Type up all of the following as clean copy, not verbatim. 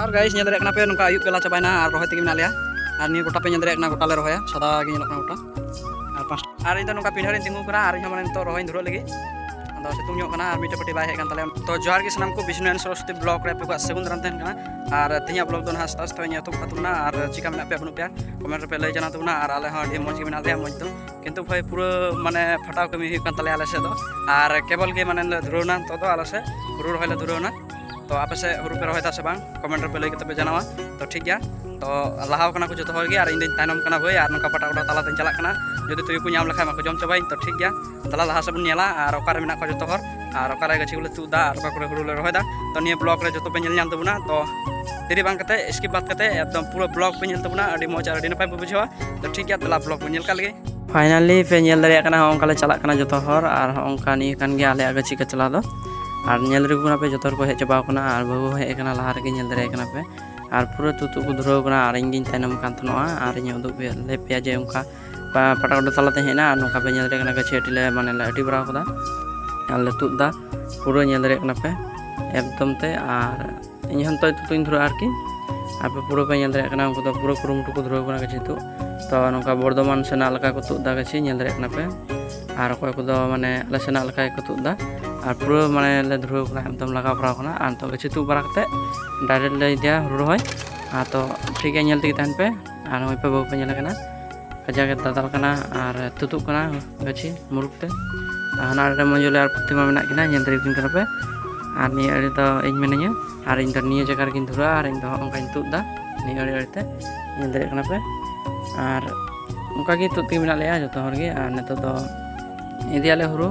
और guys ñel rek na pe nungka ayub bela cabaina ar rohoy tegi mena leya ar ni gota pe ñel rek na gota le rohoya sada ge ñelok na gota ar pas ar into nungka pinharin tingu kana ar ñamane to rohoy dhuro lagi ando situng nyok kana ar mite pati bai hek kan tale to johar ge sanam ko Bishnu and Saraswati blog re pe ko segun daram ten kana ar tinya blog don has tas to nya to patuna ar chika mena pe banu pe comment re pe lay jana tuna ar ale ha di moj ge mena leya moj to किंतु भाई पूरा माने फटाव कमी हुई कान तले आले से दो और केबल के माने धुरौना तो दो आले से हुरु रहोय धुरौना तो आपे से हुरु पे रहोय ता से बांग कमेंट पे लई कते पे जनावा तो ठीक गया तो लाहाव कना को जतो हर गे और इन दिन तायनम कना भाई और नका पटा पटा ताला तन चला कना जदि तुय को नाम लखा मा को जम चबाई तो ठीक गया तला लाहा से बन नेला और ओकार मेना को जतो हर और ओकार गछि गुले तुदा और ओका करे हुरु ले रहोय दा तो निये ब्लॉग रे जतो पे नेल नाम तबुना तो तेरी बांग कते इसकी बात कते एकदम पूरा ब्लॉग पे नेल तबुना अडी मजा अडी नपाय पे बुझवा तो ठीक गया तला ब्लॉग पे नेल का लगे फाइनली पे नेल दरे कना ओंका चला कना जतो हर और ओंका नि कान गे आले आगे चिका चला दो और नेल रे गुना पे जतो को हे चबा कना और बहु हे कना लहा रे नेल दरे कना पे और पूरा तुतु को धरो कना और इंगिन तायनम कान तनोआ और इन उदु पे ले पे जे ओंका पटाकोड तलाते हेना नोका पे नेल रे कना के छेटिले माने ले अडी बरा कदा और ले तुदा पूरा नेल रे कना पे एकदम ते और इन हन तो तुइन धरो आर की और पूरा पे नेल रे कना उनको तो पूरा कुरुमटु को धरो कना के जेतु तो नौका बर्धमान सेना लका को तुदा गछि नेल दरे कना पे और कोय को दो माने आले सेना लका को तुदा और पूरा माने ले धुरो कना एकदम लगा परा कना आन तो गछि तु बरा कते डायरेक्ट ले दिया हुरु होय आ तो ठीक है नेल ति तहन पे और होय पे बहु पे नेल कना कजा के दादल कना और तुतु कना गछि मुरुकते हाना रे मंजुले और प्रतिमा मेना किना नेल दरे किन कना पे और नि अरे तो इन मेनanya और इन तो निये जगह किन धुरा और इन तो onka तुदा नि अरे अरे नेल दरे कना पे और उनका की तुत मेना लेया जो हर गे और नेतो तो इदियाले हुरु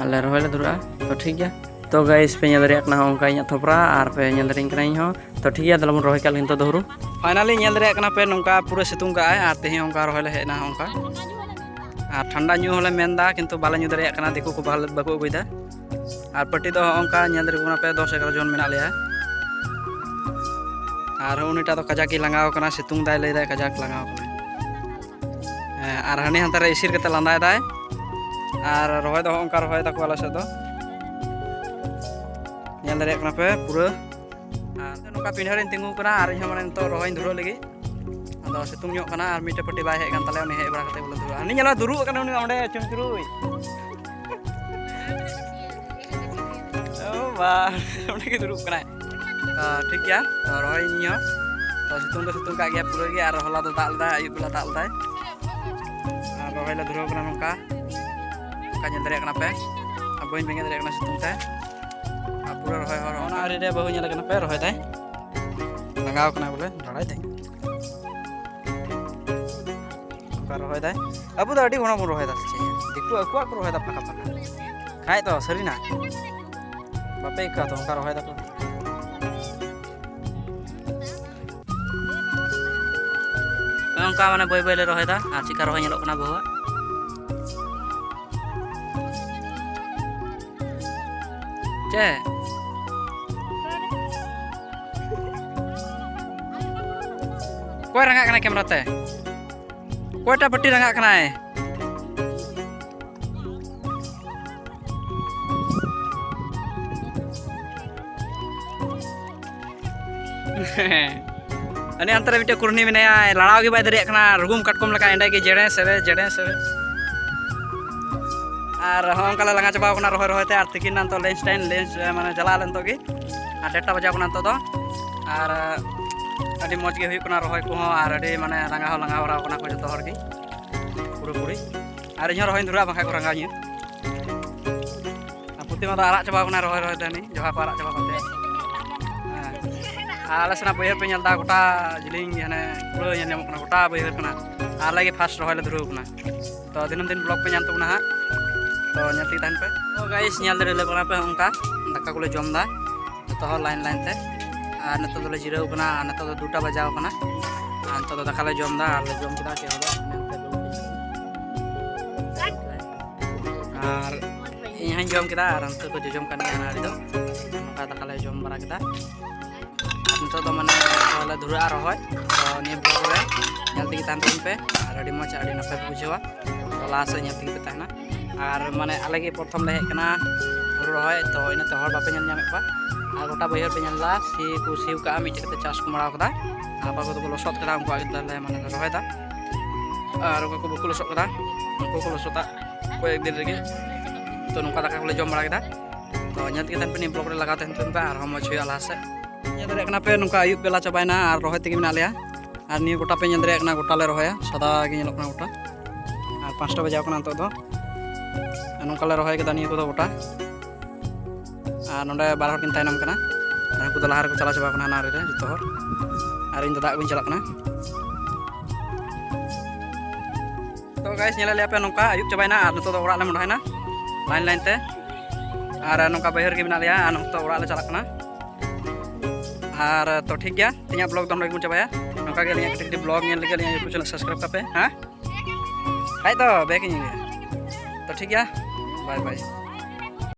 आले रहोले धुरा तो ठीक गया तो गाइस पे नेल दरे कना उनका इन थोपरा और पे नेल दरे कना इन हो तो ठीक गया दलम रहोय काल हिंतो धुरु फाइनली नेल दरे कना पे नोंका पूरा सितुंग का आय और तेही उनका रहोले हेना उनका और ठंडा न्यू होले मेनदा किंतु बाले न्यू दरे कना दिकु को बाको अगुइदा और पट्टी तो उनका नेल दरे गुना पे 10-11 जन मेना लेया और उनिटा तो कजाकी लगाव कना सितुंग दाय ले दाय कजाक लगाव कना और हानि हांतारे इसिर कते लांदाय दाय और रहोय दो उनका रहोय तको आला से दो नेल दरे कना पे पूरा और नोका पिन्हरिन तिंगु कना और इन माने तो रहोय धुरो लगी अदो सितुंग ᱧᱚᱜ कना और मिटे पट्टी बाय हे कान तले उनी हे बरा कते बोले धुरो हानि नेला धुरु कना उनी ओंडे चुमचुरुय ओ बा ओंडे के धुरु कना ठीक गया और रहोय नियो तो सितुंग का गया पूरा गया और होला दो दाल दा आयु बेला दाल दाय रहोय ले धुरो कना नोका नेल दरे कना पे अब बइन बेंगे दरे कना सितुंग ते अब पूरा रहोय हर ओना आरे रे बहु नेल कना पे रहोय ताय लगाव कना बोले धराय ताय का रहोय ताय अब तो अडी होना रहोय दा से दिकु अकुआ को रहोय दा फाका फाका खाय तो सरीना बापे का तो का रहोय दा को उनका माने बय बय ले रहोय दा आ चिका रहोय नेलो कना बहुआ चे कोई रंगा कना कैमरा ते कोईटा पट्टी रंगा कना है अने अंतरे मिटे कुरनी मेनाया लड़ाव गे बाय दरे कना रुगुम कटकम लका एंडा के जेड़े सेरे और हम काला लंगा चबा कना रहोय रहोय ते आर तिकिन नान तो लेंस माने चला लेन तो गे आ डेटा बजा कना तो और अडी मज गे हुई कना रहोय को और अडी माने लंगा वरा कना को जतो हर गे पूरा पूरी और इन रहोय धुरा बाखा को रंगा नी प्रतिमा तो आरा चबा कना रहोय तनी जहा को आरा चबा कते आले सना बहर पे नेलदा गोटा जिलिंग हाने पूरा नेल नेम कना गोटा बहर कना आले गे फास्ट रहोय ले धुरो कना तो दिनम दिन ब्लॉग पे जान तबना हा तो नेलती तहन पे तो गाइस नेल दरे ले बना पे उनका दाका को ले जम दा तो लाइन ते और नतो तो ले जिराव कना नतो तो 2टा बजाव कना और तो दाका ले जम दा ले जम किदा के होदा और यहाँ जम किदा और अंत को जम कना ना रे दो उनका दाका ले जम बरा किदा तो तो माने वाला धुरा रहोय तो निये ब्लॉग रे नेलती तहन पे और अडी मच अडी नपे बुझवा तो लास्ट नेलती पे तहना और माने आले गे प्रथम ले हेकना रहोय तो इनते हर बापे नेल नामे पा और गोटा बैहर पे ñela सी को सीव का मिट कते चाष को मराव कदा apa ko तो लसत कदा उनको आगे ले माने रहे दा और को बको लसत कदा उनको को लसता को एक दिन लगे तो नुका दाका को ले जम बड़ा कदा तो ñat kita pe ni blog re laga ten ba ar homo choi ala se ñe dare kana pe नुका आयुब बेला चाबायना और रोहे तेगे मेना लेया और नियो गोटा पे ñe dare kana गोटा ले रोया सदा गे ñelok kana गोटा और 5टा बजाव kana तो दो नुका ले रोहे कदा नियो को गोटा और नोडे बार हर किन तायनम kana और को लहार को चला चाबा kana नारे रे जतो हर और इन दादा को चला kana तो गाइस ñela ले पे नुका आयुब चाबायना और तो ओरा ले मोडायना लाइन लाइन ते और नुका बैहर के मेना लेया और तो ओरा ले चला kana और तो ठीक गया तीन ब्लॉग दम लगे चाबाया नौका के लिए कटी ब्लॉग ñel लगे लिए यूट्यूब चैनल सब्सक्राइब करपे हां तो बैक तो ठीक गया बाय बाय।